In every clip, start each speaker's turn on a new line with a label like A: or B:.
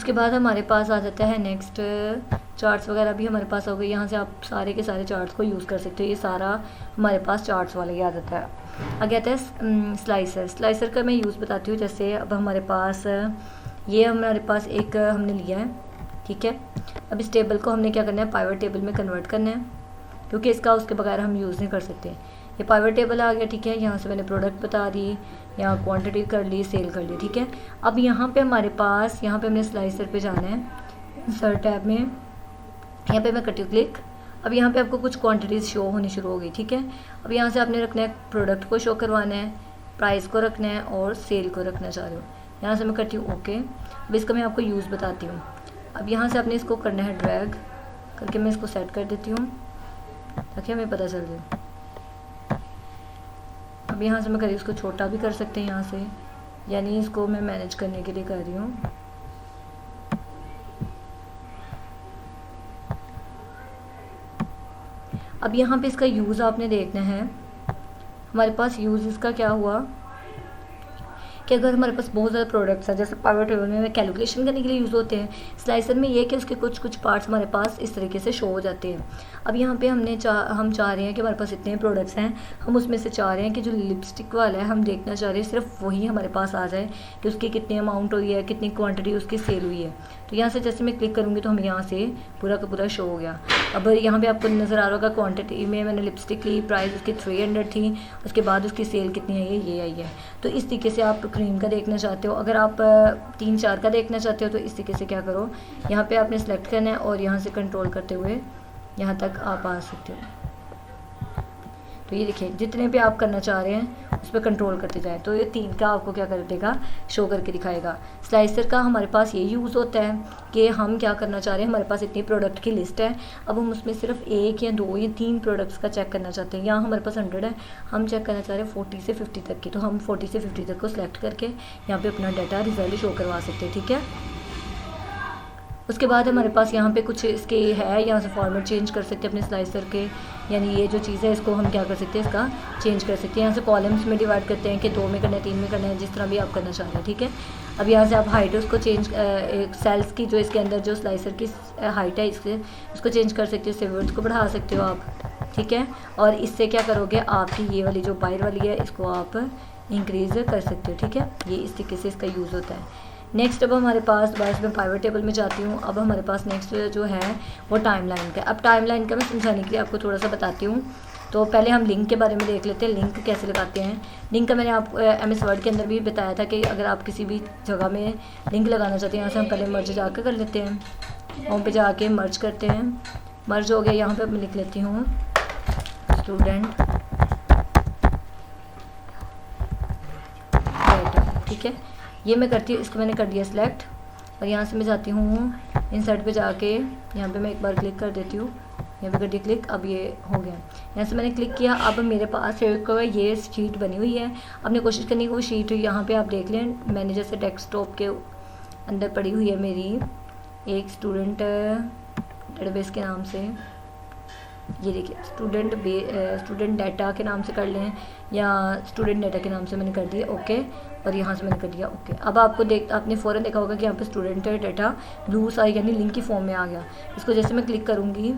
A: उसके बाद हमारे पास आ जाता है नेक्स्ट चार्ट्स वगैरह भी हमारे पास हो गए। यहाँ से आप सारे के सारे चार्ट्स को यूज़ कर सकते हो। ये सारा हमारे पास चार्ट्स वाला ही आ जाता है। आगे आता है स्लाइसर। स्लाइसर का मैं यूज़ बताती हूँ। जैसे अब हमारे पास ये हमारे पास एक हमने लिया है, ठीक है। अब इस टेबल को हमने क्या करना है, पाइवट टेबल में कन्वर्ट करना है, क्योंकि इसका उसके बगैर हम यूज़ नहीं कर सकते। ये पाइवट टेबल आ गया, ठीक है। यहाँ से मैंने प्रोडक्ट बता दी, यहाँ क्वांटिटी कर ली, सेल कर ली, ठीक है। अब यहाँ पे हमारे पास, यहाँ पे हमने स्लाइसर पे जाना है, इंसर्ट टैब में, यहाँ पे मैं करती हूँ क्लिक। अब यहाँ पे आपको कुछ क्वांटिटीज़ शो होनी शुरू हो गई, ठीक है। अब यहाँ से आपने रखना है, प्रोडक्ट को शो करवाना है, प्राइस को रखना है और सेल को रखना चाह रहे हो। यहाँ से मैं करती हूँ ओके। अब इसका मैं आपको यूज़ बताती हूँ। अब यहाँ से आपने इसको करना है ड्रैग करके, मैं इसको सेट कर देती हूँ ताकि हमें पता चल जाए। अब यहाँ से मैं करी, इसको छोटा भी कर सकते हैं यहाँ से, यानी इसको मैं मैनेज करने के लिए कर रही हूँ। अब यहाँ पे इसका यूज़ आपने देखना है। हमारे पास यूज़ इसका क्या हुआ कि अगर हमारे पास बहुत ज़्यादा प्रोडक्ट्स हैं, जैसे पाइवट टेबल में कैलकुलेशन करने के लिए यूज़ होते हैं, स्लाइसर में ये कि उसके कुछ कुछ पार्ट्स हमारे पास इस तरीके से शो हो जाते हैं। अब यहाँ पे हम चाह रहे हैं कि हमारे पास इतने प्रोडक्ट्स हैं, हम उसमें से चाह रहे हैं कि जो लिपस्टिक वाला है हम देखना चाह रहे हैं सिर्फ वही हमारे पास आ जाए कि उसकी कितनी अमाउंट हुई है, कितनी क्वान्टिटी उसकी सेल हुई है। तो यहाँ से जैसे मैं क्लिक करूँगी तो हमें यहाँ से पूरा का पूरा शो हो गया। अब यहाँ पे आपको नज़र आ रहा होगा क्वांटिटी में मैंने लिपस्टिक ली, प्राइस उसकी 300 थी, उसके बाद उसकी सेल कितनी आई है, ये आई है। तो इस तरीके से आप क्रीम का देखना चाहते हो। अगर आप 3-4 का देखना चाहते हो तो इस तरीके से क्या करो, यहाँ पे आपने सेलेक्ट करना है और यहाँ से कंट्रोल करते हुए यहाँ तक आप आ सकते हो। तो ये देखिए, जितने भी आप करना चाह रहे हैं उस पर कंट्रोल करते जाएं तो ये 3 का आपको क्या कर देगा, शो करके दिखाएगा। स्लाइसर का हमारे पास ये यूज़ होता है कि हम क्या करना चाह रहे हैं, हमारे पास इतनी प्रोडक्ट की लिस्ट है, अब हम उसमें सिर्फ 1 या 2 या 3 प्रोडक्ट्स का चेक करना चाहते हैं। यहाँ हमारे पास 100 है, हम चेक करना चाह रहे हैं 40 से 50 तक की, तो हम 40 से 50 तक को सिलेक्ट करके यहाँ पर अपना डाटा रिजल्ट शो करवा सकते हैं, ठीक है। उसके बाद हमारे पास यहाँ पे कुछ इसके है, यहाँ से फॉर्मेट चेंज कर सकते हैं अपने स्लाइसर के, यानी ये जो चीज़ है इसको हम क्या कर सकते हैं, इसका चेंज कर सकते हैं। यहाँ से कॉलम्स में डिवाइड करते हैं कि 2 में करना है, 3 में करना है, जिस तरह भी आप करना चाह रहे हैं, ठीक है। अब यहाँ से आप हाइट उसको चेंज, सेल्स की जो इसके अंदर जो स्लाइसर की हाइट है इसको चेंज कर सकते हो, सिवर्स को बढ़ा सकते हो आप, ठीक है। और इससे क्या करोगे, आपकी ये वाली जो बाहर वाली है इसको आप इंक्रीज़ कर सकते हो, ठीक है। ये इस तरीके से इसका यूज़ होता है। नेक्स्ट अब हमारे पास, बस मैं पाइवट टेबल में जाती हूँ। अब हमारे पास नेक्स्ट जो है वो टाइमलाइन का। अब टाइमलाइन का मैं समझाने के लिए आपको थोड़ा सा बताती हूँ। तो पहले हम लिंक के बारे में देख लेते हैं, लिंक कैसे लगाते हैं। लिंक का मैंने आपको MS वर्ड के अंदर भी बताया था कि अगर आप किसी भी जगह में लिंक लगाना चाहते हैं, यहाँ से हम पहले मर्ज जाकर कर लेते हैं, होम पे जाके मर्ज करते हैं। मर्ज हो गया, यहाँ पर मैं लिख लेती हूँ स्टूडेंट डाटा, ठीक है। ये मैं करती हूँ, इसको मैंने कर दिया सिलेक्ट और यहाँ से मैं जाती हूँ इंसर्ट पे जाके, यहाँ पे मैं एक बार क्लिक कर देती हूँ, यहाँ पे कर दिया क्लिक। अब ये हो गया, यहाँ से मैंने क्लिक किया। अब मेरे पास एक ये शीट बनी हुई है। अपने कोशिश करनी वो शीट यहाँ पे आप देख लें, मैंने जैसे डेस्कटॉप के अंदर पड़ी हुई है मेरी एक स्टूडेंट डेटाबेस के नाम से, ये देखिए स्टूडेंट डाटा के नाम से कर लें या स्टूडेंट डाटा के नाम से मैंने कर दिया ओके, और यहाँ से मैंने कर दिया ओके। अब आपने फ़ौरन देखा होगा कि यहाँ पे स्टूडेंट डाटा ब्लू सा यानी लिंक की फॉर्म में आ गया। इसको जैसे मैं क्लिक करूँगी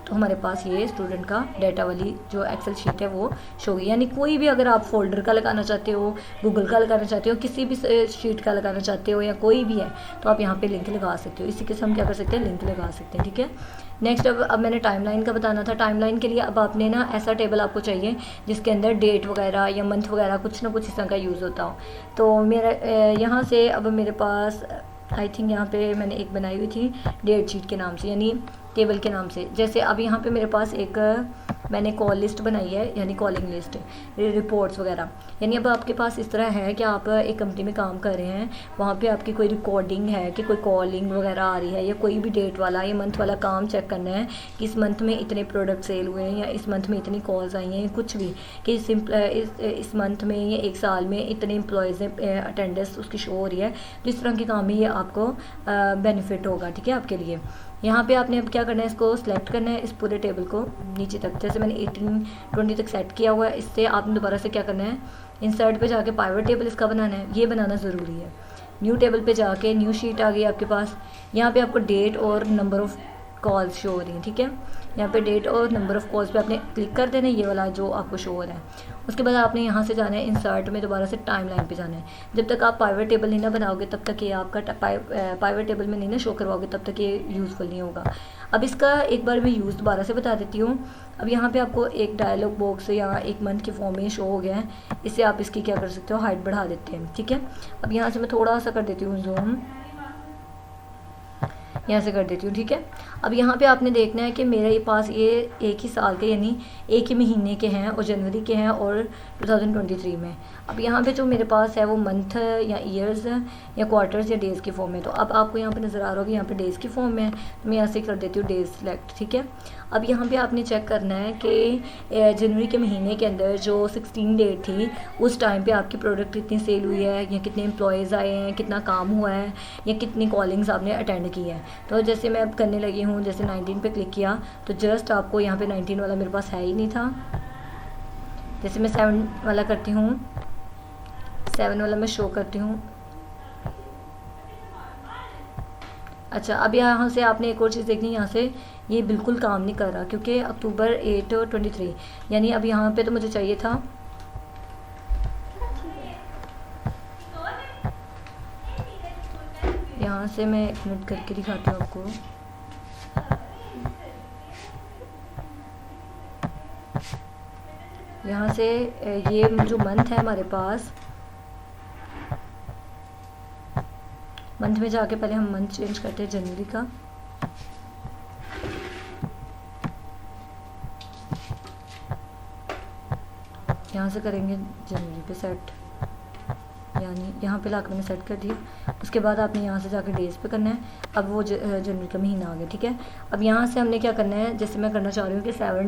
A: तो हमारे पास ये स्टूडेंट का डाटा वाली जो एक्सेल शीट है वो शो गई। यानी कोई भी अगर आप फोल्डर का लगाना चाहते हो, गूगल का लगाना चाहते हो, किसी भी शीट का लगाना चाहते हो या कोई भी है तो आप यहाँ पे लिंक लगा सकते हो। इसी के साथ हम क्या कर सकते हैं, लिंक लगा सकते हैं, ठीक है। नेक्स्ट अब मैंने टाइमलाइन का बताना था। टाइमलाइन के लिए अब आपने ना ऐसा टेबल आपको चाहिए जिसके अंदर डेट वगैरह या मंथ वगैरह कुछ ना कुछ इस तरह का यूज़ होता हो। तो मेरा यहाँ से अब मेरे पास आई थिंक यहाँ पे मैंने एक बनाई हुई थी डेट शीट के नाम से, यानी टेबल के नाम से। जैसे अब यहाँ पे मेरे पास एक मैंने कॉल लिस्ट बनाई है, यानी कॉलिंग लिस्ट, रिपोर्ट्स वगैरह। यानी अब आपके पास इस तरह है कि आप एक कंपनी में काम कर रहे हैं, वहाँ पे आपकी कोई रिकॉर्डिंग है कि कोई कॉलिंग वगैरह आ रही है या कोई भी डेट वाला या मंथ वाला काम चेक करना है कि इस मंथ में इतने प्रोडक्ट सेल हुए हैं या इस मंथ में इतनी कॉल्स आई हैं, कुछ भी कि इस मंथ में या एक साल में इतने एम्प्लॉयज़ हैं, अटेंडेंस उसकी शो हो रही है। तो इस तरह के काम में ये आपको बेनिफिट होगा, ठीक है, आपके लिए। यहाँ पे आपने अब क्या करना है, इसको सिलेक्ट करना है, इस पूरे टेबल को नीचे तक, जैसे मैंने 18-20 तक सेट किया हुआ है। इससे आपने दोबारा से क्या करना है, इंसर्ट पे जाके पाइवट टेबल इसका बनाना है, ये बनाना ज़रूरी है। न्यू टेबल पे जाके न्यू शीट आ गई आपके पास। यहाँ पे आपको डेट और नंबर ऑफ़ कॉल्स शो हो रही हैं, ठीक है। यहाँ पे डेट और नंबर ऑफ़ कॉल्स पे आपने क्लिक कर देना, ये वाला जो आपको शो हो रहा है। उसके बाद आपने यहाँ से जाना है इंसर्ट में, दोबारा से टाइम लाइन पे जाना है। जब तक आप पाइवट टेबल नहीं ना बनाओगे तब तक ये आपका पाइवट टेबल में नहीं ना शो करवाओगे तब तक ये यूज़फुल नहीं होगा। अब इसका एक बार मैं यूज़ दोबारा से बता देती हूँ। अब यहाँ पे आपको एक डायलॉग बॉक्स या एक मंथ के फॉर्म में शो हो गया है। इससे आप इसकी क्या कर सकते हो, हाइट बढ़ा देते हैं, ठीक है। अब यहाँ से मैं थोड़ा सा कर देती हूँ जूम, यहाँ से कर देती हूँ, ठीक है। अब यहाँ पे आपने देखना है कि मेरे पास ये एक ही साल के यानी एक ही महीने के हैं और जनवरी के हैं और 2023 में। अब यहाँ पे जो मेरे पास है वो मंथ या ईयर्स या क्वार्टर्स या डेज़ के फॉर्म में। तो अब आपको यहाँ पे नज़र आ रहा होगा यहाँ पे डेज़ की फॉर्म में, तो मैं यहाँ से कर देती हूँ डेज़ सेलेक्ट, ठीक है। अब यहाँ पे आपने चेक करना है कि जनवरी के महीने के अंदर जो 16 डेट थी उस टाइम पे आपकी प्रोडक्ट कितनी सेल हुई है या कितने एम्प्लॉयज़ आए हैं, कितना काम हुआ है या कितनी कॉलिंग्स आपने अटेंड की है। तो जैसे मैं अब करने लगी हूँ, जैसे 19 पे क्लिक किया तो जस्ट आपको यहाँ पे 19 वाला मेरे पास है ही नहीं था। जैसे मैं 7 वाला करती हूँ, 7 वाला मैं शो करती हूँ। अच्छा, अब यहाँ से आपने एक और चीज़ देखनी है, यहाँ से ये बिल्कुल काम नहीं कर रहा क्योंकि अक्टूबर 8 और 23 यानी अब यहाँ पे तो मुझे चाहिए था यहाँ से मैं 1 मिनट करके दिखाती हूँ आपको। यहाँ से ये जो मंथ है हमारे पास, मंथ में जाके पहले हम मंथ चेंज करते हैं जनवरी का। यहाँ से करेंगे जनवरी पे सेट, यानी यहाँ पे लाकर मैंने सेट कर दिया। उसके बाद आपने यहाँ से जाकर डेज पे करना है। अब वो जनवरी का महीना आ गया, ठीक है। अब यहाँ से हमने क्या करना है, जैसे मैं करना चाह रही हूँ कि 7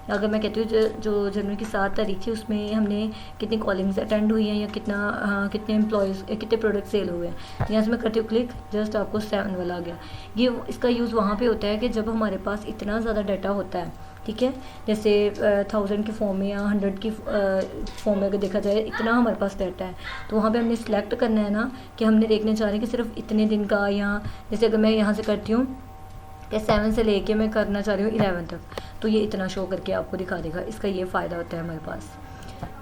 A: अगर मैं कहती हूँ जो जनवरी की 7 तारीख थी उसमें हमने कितनी कॉलिंग्स अटेंड हुई हैं या कितने एम्प्लॉयज़ कितने प्रोडक्ट सेल हुए हैं। यहाँ से मैं करती हूँ क्लिक, जस्ट आपको 7 वाला आ गया। ये इसका यूज़ वहाँ पे होता है कि जब हमारे पास इतना ज़्यादा डाटा होता है, ठीक है। जैसे 1000 के फॉर्म में या 100 की फॉर्म में अगर देखा जाए इतना हमारे पास डाटा है, तो वहाँ पे हमने सिलेक्ट करना है ना कि हमने देखने चाह रहे हैं कि सिर्फ इतने दिन का, या जैसे अगर मैं यहाँ से करती हूँ कि 7 से लेके मैं करना चाह रही हूँ 11 तक, तो ये इतना शो करके आपको दिखा देगा। इसका ये फ़ायदा होता है हमारे पास।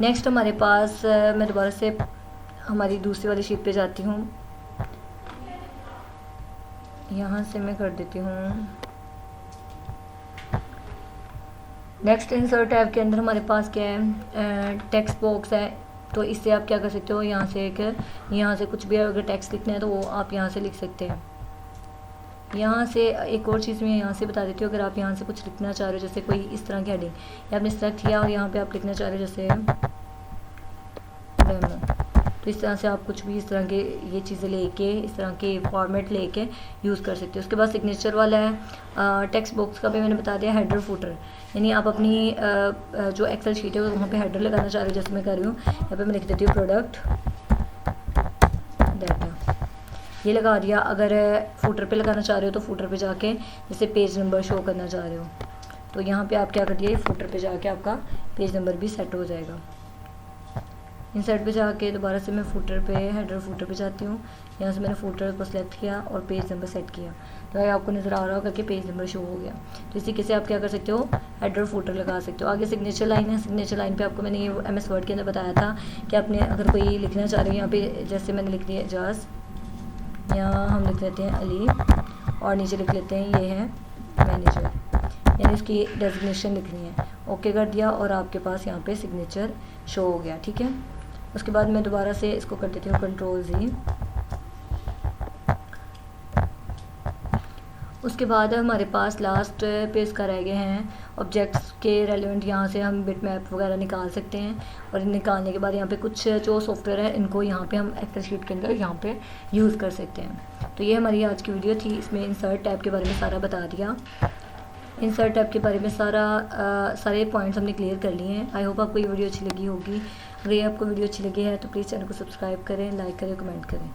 A: नेक्स्ट हमारे पास मैं दोबारा से हमारी दूसरी वाली शीट पे जाती हूँ। यहाँ से मैं कर देती हूँ नेक्स्ट इंसर्ट टैब के अंदर हमारे पास क्या है, टेक्स्ट बॉक्स है। तो इससे आप क्या कर सकते हो, यहाँ से कुछ भी अगर टेक्स्ट लिखना है तो वो आप यहाँ से लिख सकते हैं। यहाँ से एक और चीज़ मैं यहाँ से बता देती हूँ, अगर आप यहाँ से कुछ लिखना चाह रहे हो, जैसे कोई इस तरह की हेडिंग या आपने सेलेक्ट किया और यहाँ पे आप लिखना चाह रहे हो जैसे डेमो, तो इस तरह से आप कुछ भी इस तरह के ये चीज़ें लेके इस तरह के फॉर्मेट लेके यूज़ कर सकते हो। उसके बाद सिग्नेचर वाला है। टेक्स्ट बॉक्स का भी मैंने बता दिया। हेडर फुटर, यानी आप अपनी जो एक्सेल शीट है वहाँ पे हेडर लगाना चाह रहे हो, जैसे मैं कर रही हूँ। यहाँ पे मैं लिख देती हूँ प्रोडक्ट डाटा, ये लगा दिया। अगर फुटर पे लगाना चाह रहे हो तो फुटर पे जाके जैसे पेज नंबर शो करना चाह रहे हो तो यहाँ पे आप क्या कर दिए, फुटर पे जाके आपका पेज नंबर भी सेट हो जाएगा। इंसर्ट पे जाके दोबारा से मैं फुटर पे हेडर फुटर पे जाती हूँ। यहाँ से मैंने फुटर को सिलेक्ट किया और पेज नंबर सेट किया, तो आपको नज़र आ रहा होगा कि पेज नंबर शो हो गया। तो इसी से आप क्या कर सकते हो, हेडर फुटर लगा सकते हो। आगे सिग्नेचर लाइन है। सिग्नेचर लाइन पे आपको मैंने ये MS वर्ड के अंदर बताया था कि आपने अगर कोई लिखना चाह रहे हो, यहाँ पे जैसे मैंने लिख दिया एजाज, यहाँ हम लिख लेते हैं अली और नीचे लिख लेते हैं ये है मैनेजर, यानी इसकी डेजिग्नेशन लिखनी है। ओके कर दिया और आपके पास यहाँ पे सिग्नेचर शो हो गया, ठीक है। उसके बाद मैं दोबारा से इसको कर देती हूँ Ctrl+Z। उसके बाद हमारे पास लास्ट पे इसका रह गए हैं ऑब्जेक्ट्स के रेलिवेंट। यहाँ से हम बिट मैप वगैरह निकाल सकते हैं और निकालने के बाद यहाँ पे कुछ जो सॉफ्टवेयर है इनको यहाँ पे हम एक्सेल शीट के अंदर यहाँ पे यूज़ कर सकते हैं। तो ये हमारी आज की वीडियो थी। इसमें इंसर्ट टैब के बारे में सारा बता दिया। इंसर्ट टैब के बारे में सारे पॉइंट्स हमने क्लियर कर लिए हैं। आई होप आपको ये वीडियो अच्छी लगी होगी। अगर ये आपको वीडियो अच्छी लगी है तो प्लीज़ चैनल को सब्सक्राइब करें, लाइक करें, कमेंट करें।